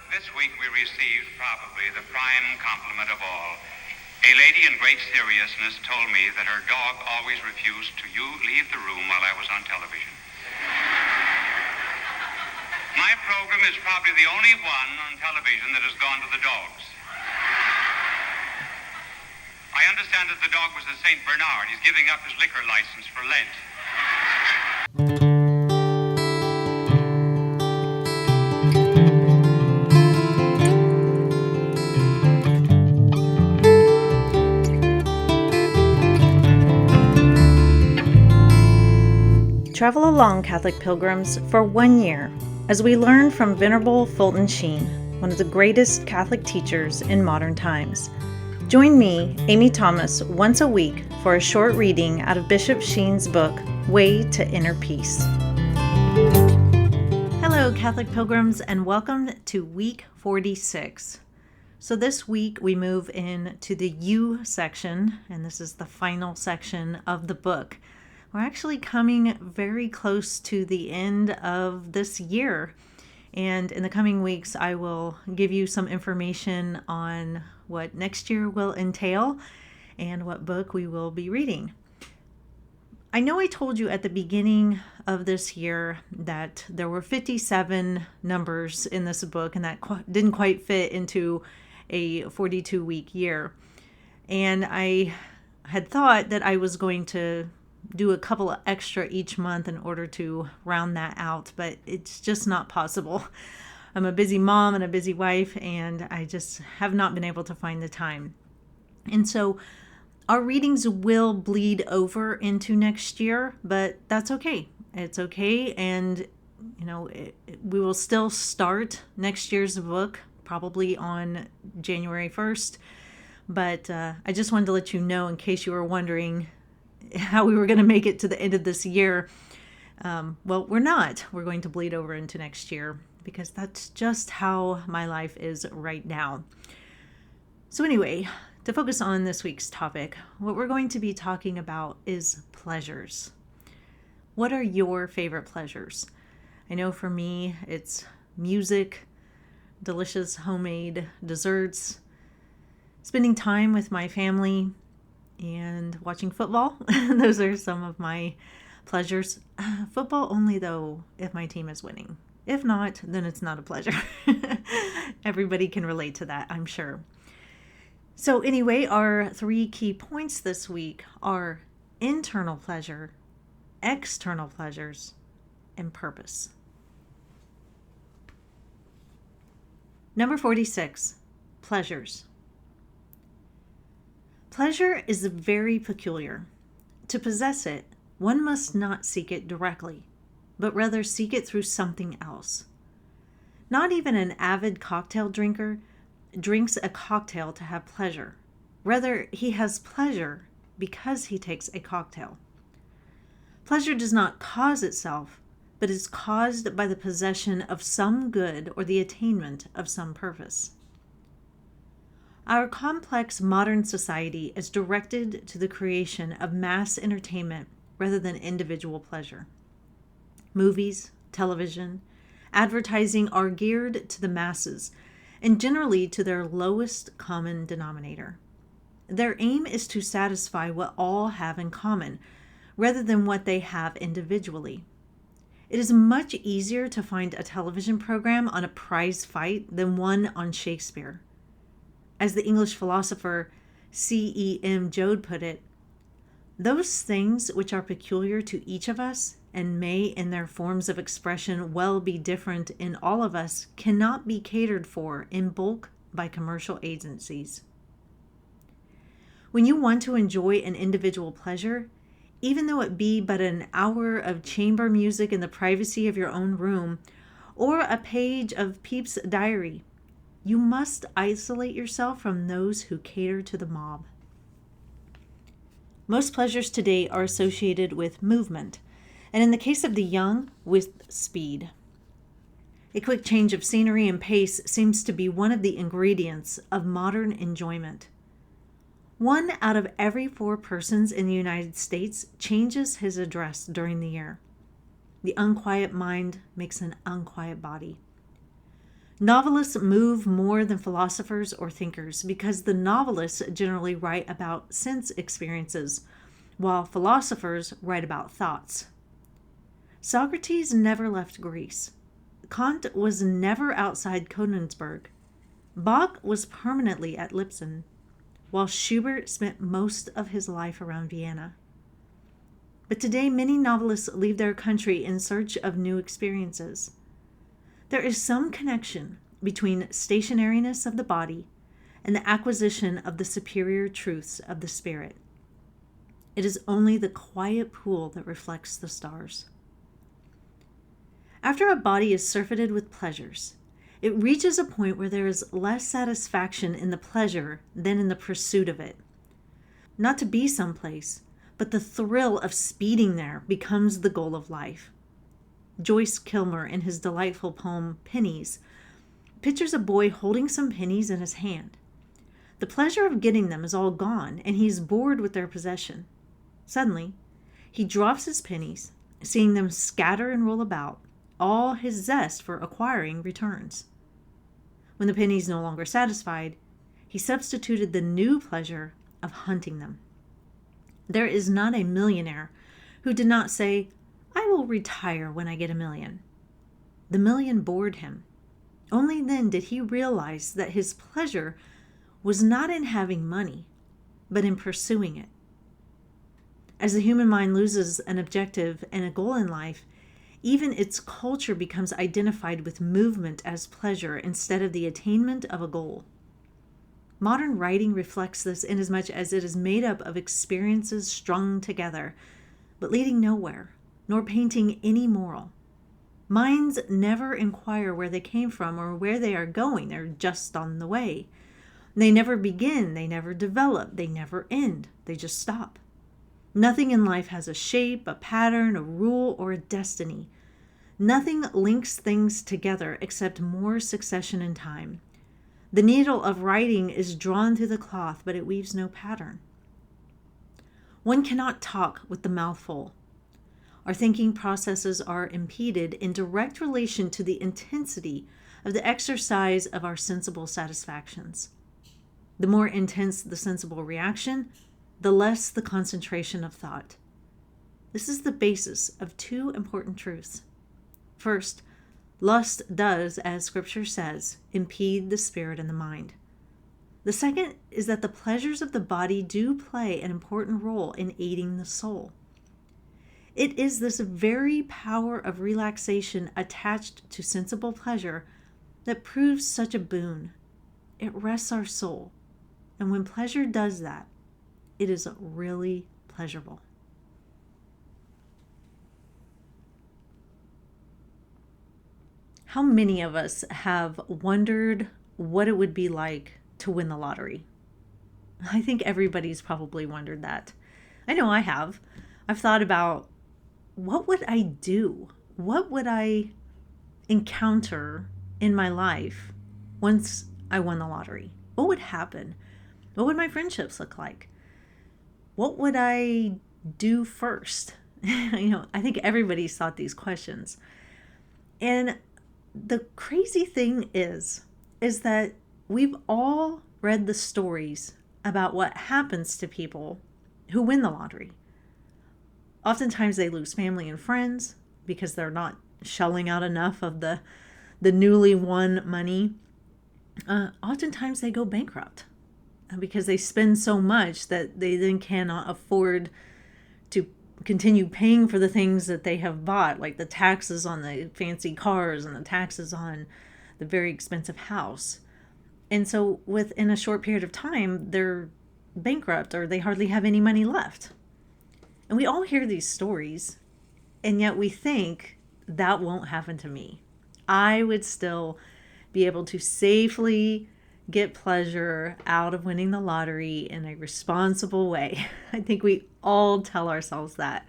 This week we received probably the prime compliment of all. A lady in great seriousness told me that her dog always refused to leave the room while I was on television. My program is probably the only one on television that has gone to the dogs. I understand that the dog was a St. Bernard. He's giving up his liquor license for Lent. Travel along, Catholic pilgrims, for 1 year as we learn from Venerable Fulton Sheen, one of the greatest Catholic teachers in modern times. Join me, Amy Thomas, once a week for a short reading out of Bishop Sheen's book, Way to Inner Peace. Hello, Catholic pilgrims, and welcome to week 46. So this week we move into the U section, and this is the final section of the book. We're actually coming very close to the end of this year. And in the coming weeks, I will give you some information on what next year will entail and what book we will be reading. I know I told you at the beginning of this year that there were 57 numbers in this book, and that didn't quite fit into a 42-week year. And I had thought that I was going to do a couple of extra each month in order to round that out, but it's just not possible. I'm a busy mom and a busy wife, and I just have not been able to find the time. And so our readings will bleed over into next year, but that's okay. It's okay, and we will still start next year's book probably on January 1st, but I just wanted to let you know, in case you were wondering how we were going to make it to the end of this year. Well, we're not. We're going to bleed over into next year because that's just how my life is right now. So anyway, to focus on this week's topic, what we're going to be talking about is pleasures. What are your favorite pleasures? I know for me, it's music, delicious homemade desserts, spending time with my family, and watching football. Those are some of my pleasures. Football only, though, if my team is winning. If not, then it's not a pleasure. Everybody can relate to that, I'm sure. So anyway, our 3 key points this week are internal pleasure, external pleasures, and purpose. Number 46, pleasures. Pleasure is very peculiar. To possess it, one must not seek it directly, but rather seek it through something else. Not even an avid cocktail drinker drinks a cocktail to have pleasure. Rather, he has pleasure because he takes a cocktail. Pleasure does not cause itself, but is caused by the possession of some good or the attainment of some purpose. Our complex modern society is directed to the creation of mass entertainment rather than individual pleasure. Movies, television, advertising are geared to the masses and generally to their lowest common denominator. Their aim is to satisfy what all have in common rather than what they have individually. It is much easier to find a television program on a prize fight than one on Shakespeare. As the English philosopher C.E.M. Joad put it, those things which are peculiar to each of us and may in their forms of expression well be different in all of us cannot be catered for in bulk by commercial agencies. When you want to enjoy an individual pleasure, even though it be but an hour of chamber music in the privacy of your own room or a page of Pepys' diary, you must isolate yourself from those who cater to the mob. Most pleasures today are associated with movement, and in the case of the young, with speed. A quick change of scenery and pace seems to be one of the ingredients of modern enjoyment. 1 out of every 4 persons in the United States changes his address during the year. The unquiet mind makes an unquiet body. Novelists move more than philosophers or thinkers because the novelists generally write about sense experiences, while philosophers write about thoughts. Socrates never left Greece. Kant was never outside Königsberg. Bach was permanently at Lipsen, while Schubert spent most of his life around Vienna. But today, many novelists leave their country in search of new experiences. There is some connection between stationariness of the body and the acquisition of the superior truths of the spirit. It is only the quiet pool that reflects the stars. After a body is surfeited with pleasures, it reaches a point where there is less satisfaction in the pleasure than in the pursuit of it. Not to be someplace, but the thrill of speeding there becomes the goal of life. Joyce Kilmer, in his delightful poem, Pennies, pictures a boy holding some pennies in his hand. The pleasure of getting them is all gone, and he is bored with their possession. Suddenly, he drops his pennies, seeing them scatter and roll about. All his zest for acquiring returns. When the pennies no longer satisfied, he substituted the new pleasure of hunting them. There is not a millionaire who did not say, "I will retire when I get $1 million." The million bored him. Only then did he realize that his pleasure was not in having money, but in pursuing it. As the human mind loses an objective and a goal in life, even its culture becomes identified with movement as pleasure instead of the attainment of a goal. Modern writing reflects this inasmuch as it is made up of experiences strung together, but leading nowhere, nor painting any moral. Minds never inquire where they came from or where they are going. They're just on the way. They never begin, they never develop, they never end. They just stop. Nothing in life has a shape, a pattern, a rule, or a destiny. Nothing links things together except more succession in time. The needle of writing is drawn through the cloth, but it weaves no pattern. One cannot talk with the mouth full. Our thinking processes are impeded in direct relation to the intensity of the exercise of our sensible satisfactions. The more intense the sensible reaction, the less the concentration of thought. This is the basis of two important truths. First, lust does, as Scripture says, impede the spirit and the mind. The second is that the pleasures of the body do play an important role in aiding the soul. It is this very power of relaxation attached to sensible pleasure that proves such a boon. It rests our soul, and when pleasure does that, it is really pleasurable. How many of us have wondered what it would be like to win the lottery? I think everybody's probably wondered that. I know I have. I've thought about, what would I do? What would I encounter in my life once I won the lottery? What would happen? What would my friendships look like? What would I do first? I think everybody's thought these questions. And the crazy thing is that we've all read the stories about what happens to people who win the lottery. Oftentimes they lose family and friends because they're not shelling out enough of the newly won money. Oftentimes they go bankrupt because they spend so much that they then cannot afford to continue paying for the things that they have bought, like the taxes on the fancy cars and the taxes on the very expensive house. And so within a short period of time, they're bankrupt or they hardly have any money left. And we all hear these stories, and yet we think that won't happen to me. I would still be able to safely get pleasure out of winning the lottery in a responsible way. I think we all tell ourselves that.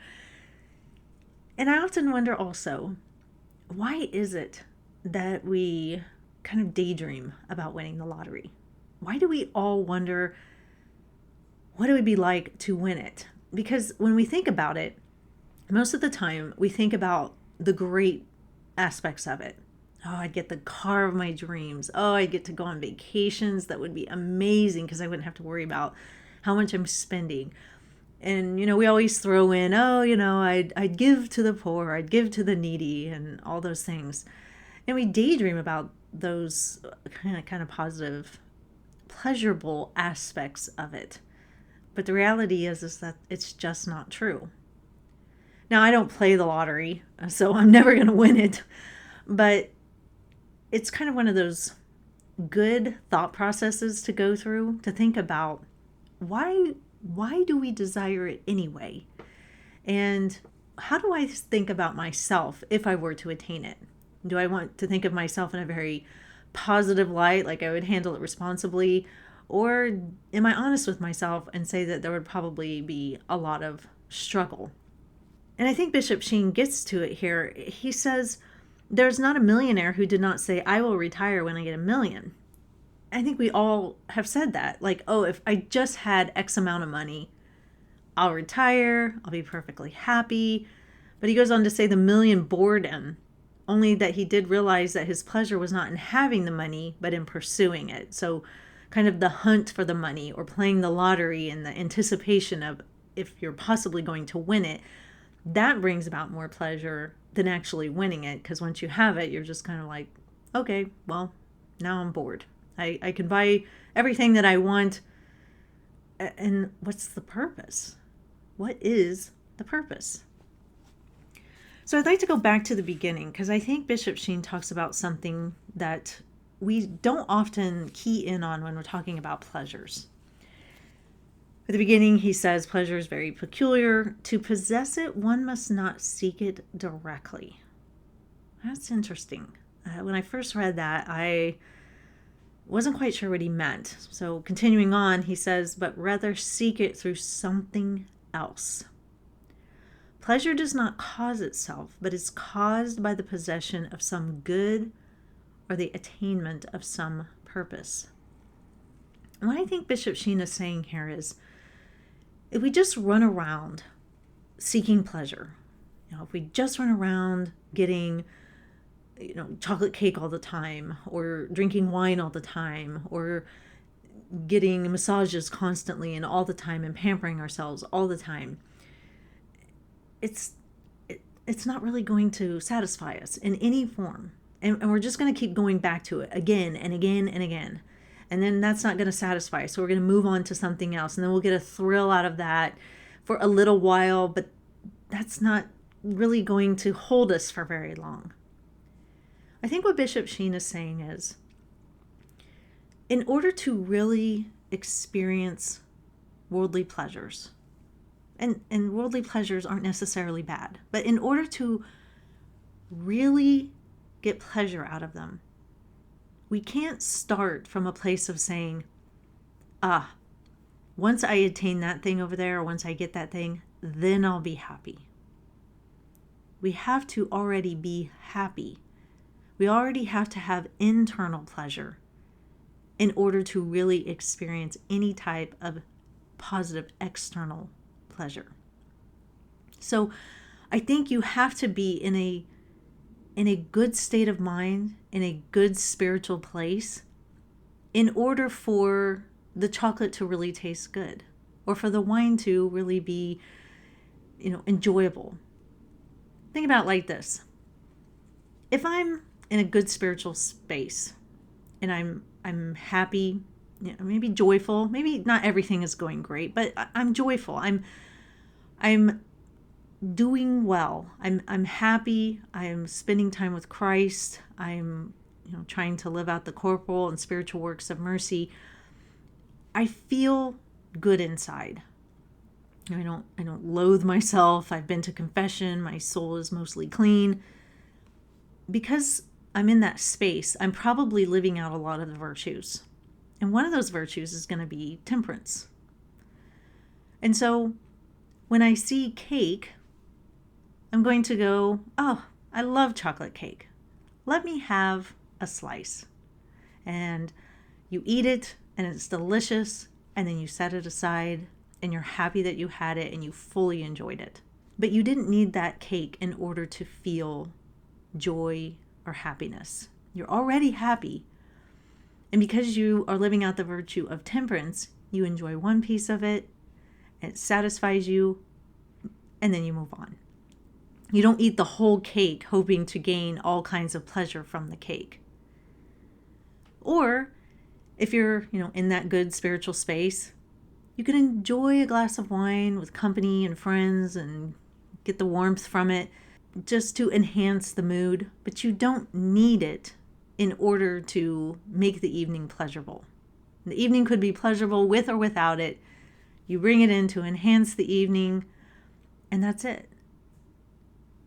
And I often wonder also, why is it that we kind of daydream about winning the lottery? Why do we all wonder what it would be like to win it? Because when we think about it, most of the time we think about the great aspects of it. Oh, I'd get the car of my dreams. Oh, I'd get to go on vacations. That would be amazing because I wouldn't have to worry about how much I'm spending. And, we always throw in, oh, I'd give to the poor, I'd give to the needy, and all those things. And we daydream about those kind of positive, pleasurable aspects of it. But the reality is that it's just not true. Now, I don't play the lottery, so I'm never going to win it. But it's kind of one of those good thought processes to go through, to think about why do we desire it anyway? And how do I think about myself if I were to attain it? Do I want to think of myself in a very positive light, like I would handle it responsibly? Or am I honest with myself and say that there would probably be a lot of struggle? And I think Bishop Sheen gets to it here. He says, there's not a millionaire who did not say, I will retire when I get $1 million. I think we all have said that. Like, oh, if I just had X amount of money, I'll retire, I'll be perfectly happy. But he goes on to say the $1 million bored him, only that he did realize that his pleasure was not in having the money, but in pursuing it. So kind of the hunt for the money, or playing the lottery and the anticipation of if you're possibly going to win it, that brings about more pleasure than actually winning it. Because once you have it, you're just kind of like, okay, well, now I'm bored. I can buy everything that I want. And what's the purpose? What is the purpose? So I'd like to go back to the beginning, because I think Bishop Sheen talks about something that we don't often key in on when we're talking about pleasures. At the beginning, he says, pleasure is very peculiar. To possess it, one must not seek it directly. That's interesting. When I first read that, I wasn't quite sure what he meant. So continuing on, he says, but rather seek it through something else. Pleasure does not cause itself, but is caused by the possession of some good or the attainment of some purpose. And what I think Bishop Sheen is saying here is, if we just run around seeking pleasure, if we just run around getting, chocolate cake all the time, or drinking wine all the time, or getting massages constantly and all the time, and pampering ourselves all the time, it's not really going to satisfy us in any form. And we're just going to keep going back to it again and again and again. And then that's not going to satisfy us. So we're going to move on to something else. And then we'll get a thrill out of that for a little while, but that's not really going to hold us for very long. I think what Bishop Sheen is saying is, in order to really experience worldly pleasures, and worldly pleasures aren't necessarily bad, but in order to really get pleasure out of them, we can't start from a place of saying, once I attain that thing over there, or once I get that thing, then I'll be happy. We have to already be happy. We already have to have internal pleasure in order to really experience any type of positive external pleasure. So I think you have to be in a good state of mind, in a good spiritual place, in order for the chocolate to really taste good, or for the wine to really be, enjoyable. Think about it like this. If I'm in a good spiritual space and I'm happy, maybe joyful, maybe not everything is going great, but I'm joyful. I'm doing well. I'm happy. I'm spending time with Christ. I'm trying to live out the corporal and spiritual works of mercy. I feel good inside. I don't loathe myself. I've been to confession. My soul is mostly clean. Because I'm in that space, I'm probably living out a lot of the virtues. And one of those virtues is going to be temperance. And so when I see cake, I'm going to go, oh, I love chocolate cake. Let me have a slice. And you eat it, and it's delicious, and then you set it aside, and you're happy that you had it, and you fully enjoyed it. But you didn't need that cake in order to feel joy or happiness. You're already happy. And because you are living out the virtue of temperance, you enjoy one piece of it, it satisfies you, and then you move on. You don't eat the whole cake hoping to gain all kinds of pleasure from the cake. Or if you're, in that good spiritual space, you can enjoy a glass of wine with company and friends and get the warmth from it just to enhance the mood, but you don't need it in order to make the evening pleasurable. The evening could be pleasurable with or without it. You bring it in to enhance the evening, and that's it.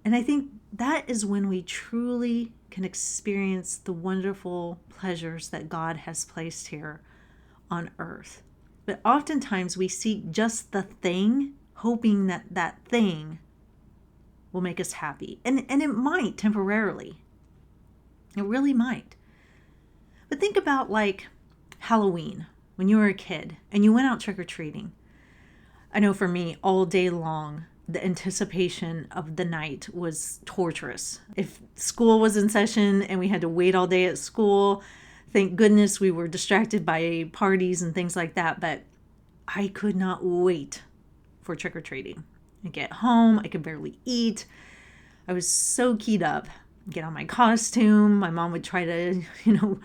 And I think that is when we truly can experience the wonderful pleasures that God has placed here on earth. But oftentimes we seek just the thing, hoping that that thing will make us happy. And it might temporarily. It really might. But think about like Halloween, when you were a kid and you went out trick-or-treating. I know for me, all day long, the anticipation of the night was torturous. If school was in session and we had to wait all day at school, thank goodness we were distracted by parties and things like that, but I could not wait for trick-or-treating. I get home, I could barely eat. I was so keyed up. Get on my costume. My mom would try to,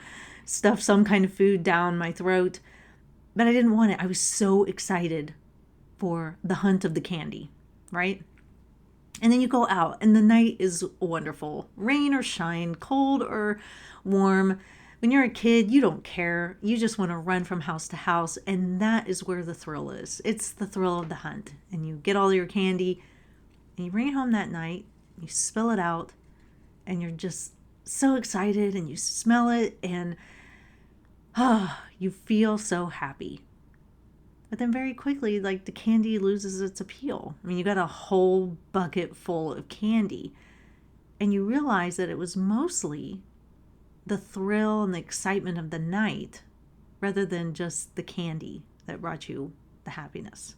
stuff some kind of food down my throat, but I didn't want it. I was so excited for the hunt of the candy, right? And then you go out and the night is wonderful. Rain or shine, cold or warm. When you're a kid, you don't care. You just want to run from house to house. And that is where the thrill is. It's the thrill of the hunt. And you get all your candy and you bring it home that night. You spill it out and you're just so excited and you smell it and you feel so happy. But then very quickly, like the candy loses its appeal. I mean, you got a whole bucket full of candy and you realize that it was mostly the thrill and the excitement of the night rather than just the candy that brought you the happiness.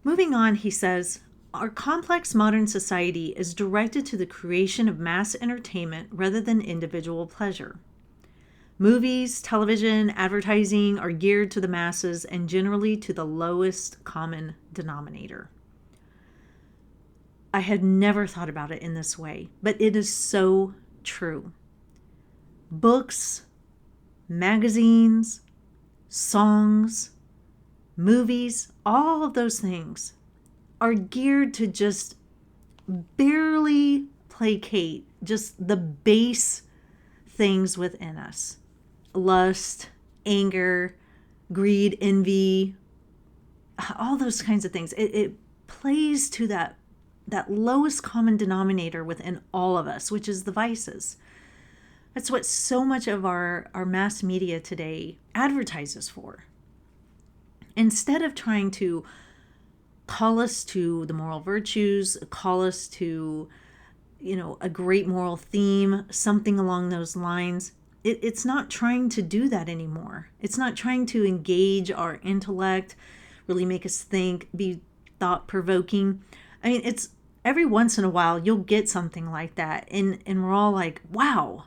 Moving on, he says, our complex modern society is directed to the creation of mass entertainment rather than individual pleasure. Movies, television, advertising are geared to the masses and generally to the lowest common denominator. I had never thought about it in this way, but it is so true. Books, magazines, songs, movies, all of those things are geared to just barely placate just the base things within us. Lust, anger, greed, envy, all those kinds of things. It plays to that lowest common denominator within all of us, which is the vices. That's what so much of our mass media today advertises for. Instead of trying to call us to the moral virtues, call us to, a great moral theme, something along those lines, it's not trying to do that anymore. It's not trying to engage our intellect, really make us think, be thought-provoking. I mean, it's every once in a while you'll get something like that, and we're all like, wow,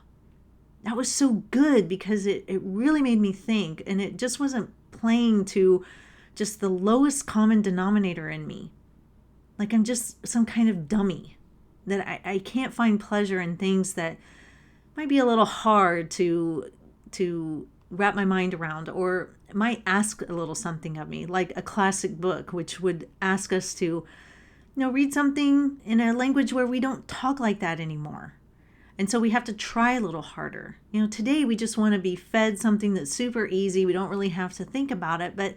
that was so good because it really made me think, and it just wasn't playing to just the lowest common denominator in me. Like I'm just some kind of dummy, that I can't find pleasure in things that might be a little hard to wrap my mind around, or might ask a little something of me, like a classic book, which would ask us to, read something in a language where we don't talk like that anymore. And so we have to try a little harder. Today we just want to be fed something that's super easy. We don't really have to think about it, but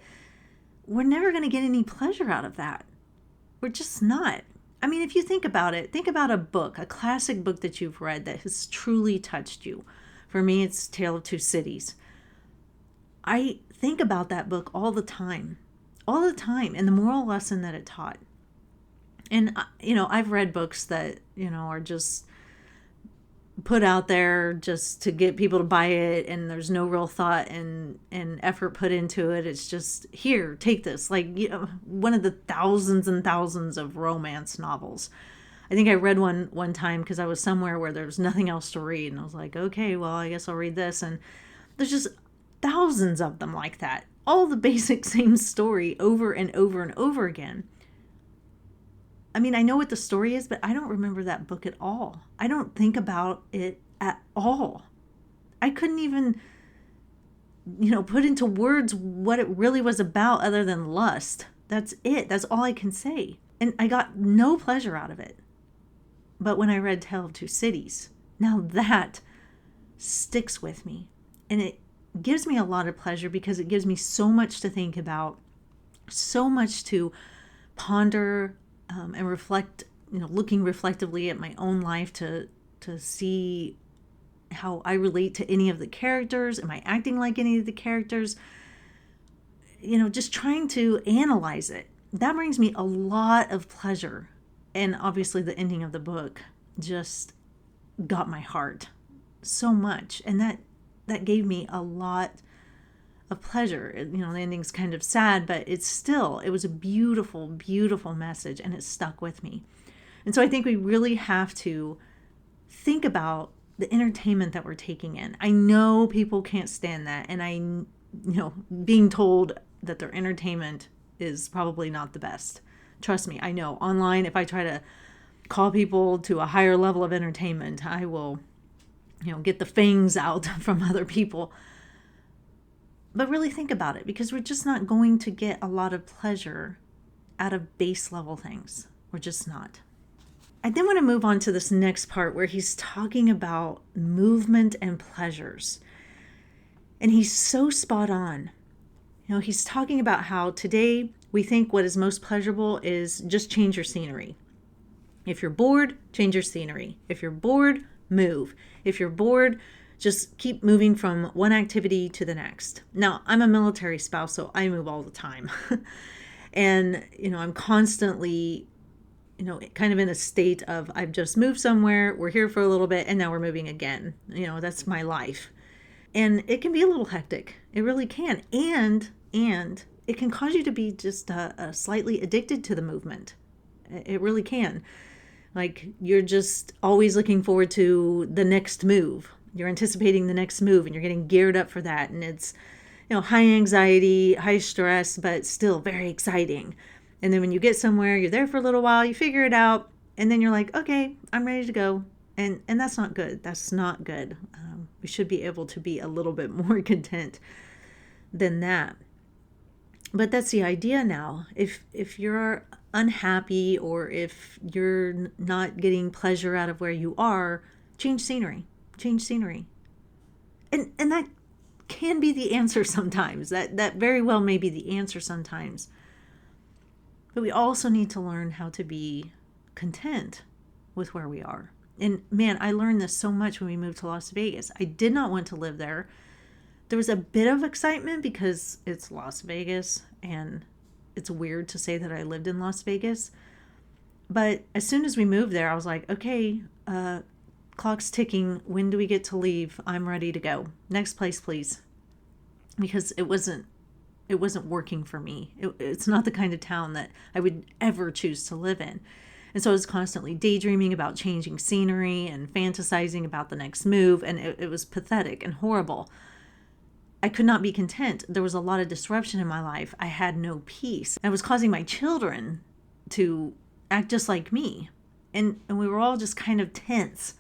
we're never going to get any pleasure out of that. We're just not. I mean, if you think about it, think about a book, a classic book that you've read that has truly touched you. For me, it's Tale of Two Cities. I think about that book all the time, and the moral lesson that it taught. And, I've read books that, are just put out there just to get people to buy it, and there's no real thought and effort put into it. It's just, here, take this, like, one of the thousands and thousands of romance novels. I think I read one time because I was somewhere where there was nothing else to read. And I was like, okay, well, I guess I'll read this. And there's just thousands of them like that. All the basic same story over and over and over again. I mean, I know what the story is, but I don't remember that book at all. I don't think about it at all. I couldn't even, put into words what it really was about other than lust. That's it. That's all I can say. And I got no pleasure out of it. But when I read Tale of Two Cities, now that sticks with me. And it gives me a lot of pleasure because it gives me so much to think about, so much to ponder and reflect, looking reflectively at my own life to see how I relate to any of the characters. Am I acting like any of the characters? Just trying to analyze it. That brings me a lot of pleasure. And obviously the ending of the book just got my heart so much. And that gave me a lot of pleasure. The ending's kind of sad, but it was a beautiful, beautiful message, and it stuck with me. And so I think we really have to think about the entertainment that we're taking in. I know people can't stand that, and being told that their entertainment is probably not the best. Trust me, I know. Online, if I try to call people to a higher level of entertainment, I will, get the fangs out from other people. But really think about it, because we're just not going to get a lot of pleasure out of base level things. We're just not. I then want to move on to this next part where he's talking about movement and pleasures. And he's so spot on. He's talking about how today we think what is most pleasurable is just change your scenery. If you're bored, change your scenery. If you're bored, move. If you're bored, just keep moving from one activity to the next. Now, I'm a military spouse, so I move all the time. And, I'm constantly, kind of in a state of I've just moved somewhere, we're here for a little bit, and now we're moving again. That's my life. And it can be a little hectic. It really can. And it can cause you to be just slightly addicted to the movement. It really can. Like you're just always looking forward to the next move. You're anticipating the next move and you're getting geared up for that. And it's, high anxiety, high stress, but still very exciting. And then when you get somewhere, you're there for a little while, you figure it out, and then you're like, okay, I'm ready to go. And that's not good. That's not good. We should be able to be a little bit more content than that. But that's the idea now. If you're unhappy or if you're not getting pleasure out of where you are, change scenery. Change scenery. And that can be the answer sometimes. That very well may be the answer sometimes. But we also need to learn how to be content with where we are. And man, I learned this so much when we moved to Las Vegas. I did not want to live there. There was a bit of excitement because it's Las Vegas and it's weird to say that I lived in Las Vegas. But as soon as we moved there, I was like, okay, clock's ticking. When do we get to leave? I'm ready to go. Next place, please. Because it wasn't working for me. It's not the kind of town that I would ever choose to live in. And so I was constantly daydreaming about changing scenery and fantasizing about the next move. And it was pathetic and horrible. I could not be content. There was a lot of disruption in my life. I had no peace. I was causing my children to act just like me. And we were all just kind of tense.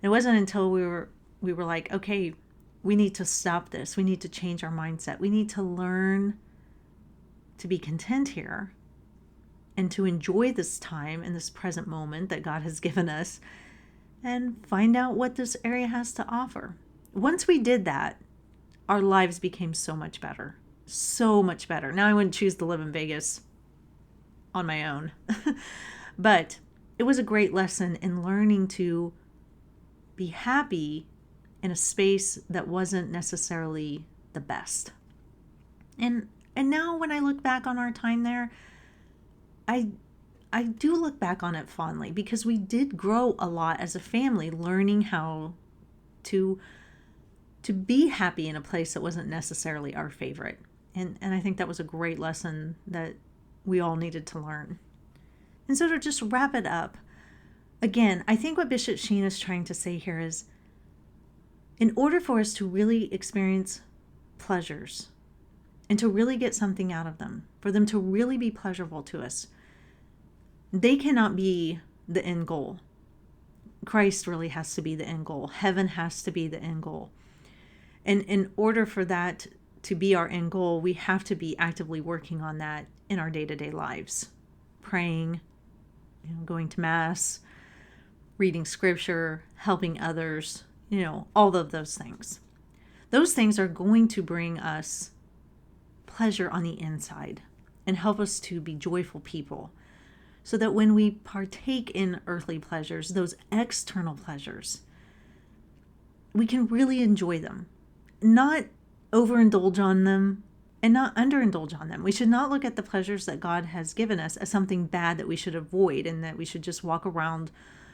It wasn't until we were like, okay, we need to stop this. We need to change our mindset. We need to learn to be content here and to enjoy this time and this present moment that God has given us and find out what this area has to offer. Once we did that, our lives became so much better. So much better. Now I wouldn't choose to live in Vegas on my own. But it was a great lesson in learning to be happy in a space that wasn't necessarily the best. And now when I look back on our time there, I do look back on it fondly because we did grow a lot as a family, learning how to be happy in a place that wasn't necessarily our favorite. And I think that was a great lesson that we all needed to learn. And so to just wrap it up, Again, I think what Bishop Sheen is trying to say here is, in order for us to really experience pleasures and to really get something out of them, for them to really be pleasurable to us, they cannot be the end goal. Christ really has to be the end goal. Heaven has to be the end goal. And in order for that to be our end goal, we have to be actively working on that in our day-to-day lives. Praying, going to Mass, reading scripture, helping others, all of those things. Those things are going to bring us pleasure on the inside and help us to be joyful people, so that when we partake in earthly pleasures, those external pleasures, we can really enjoy them, not overindulge on them and not underindulge on them. We should not look at the pleasures that God has given us as something bad that we should avoid and that we should just walk around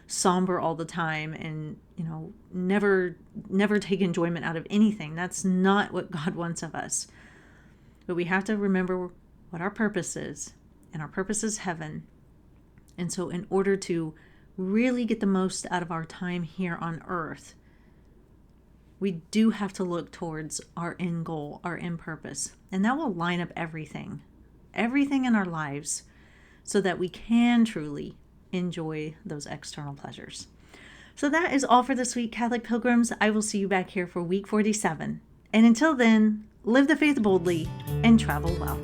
somber all the time and, never take enjoyment out of anything. That's not what God wants of us. But we have to remember what our purpose is, and our purpose is heaven. And so in order to really get the most out of our time here on earth, we do have to look towards our end goal, our end purpose. And that will line up everything in our lives, so that we can truly enjoy those external pleasures. So that is all for this week, Catholic Pilgrims. I will see you back here for week 47. And until then, live the faith boldly and travel well.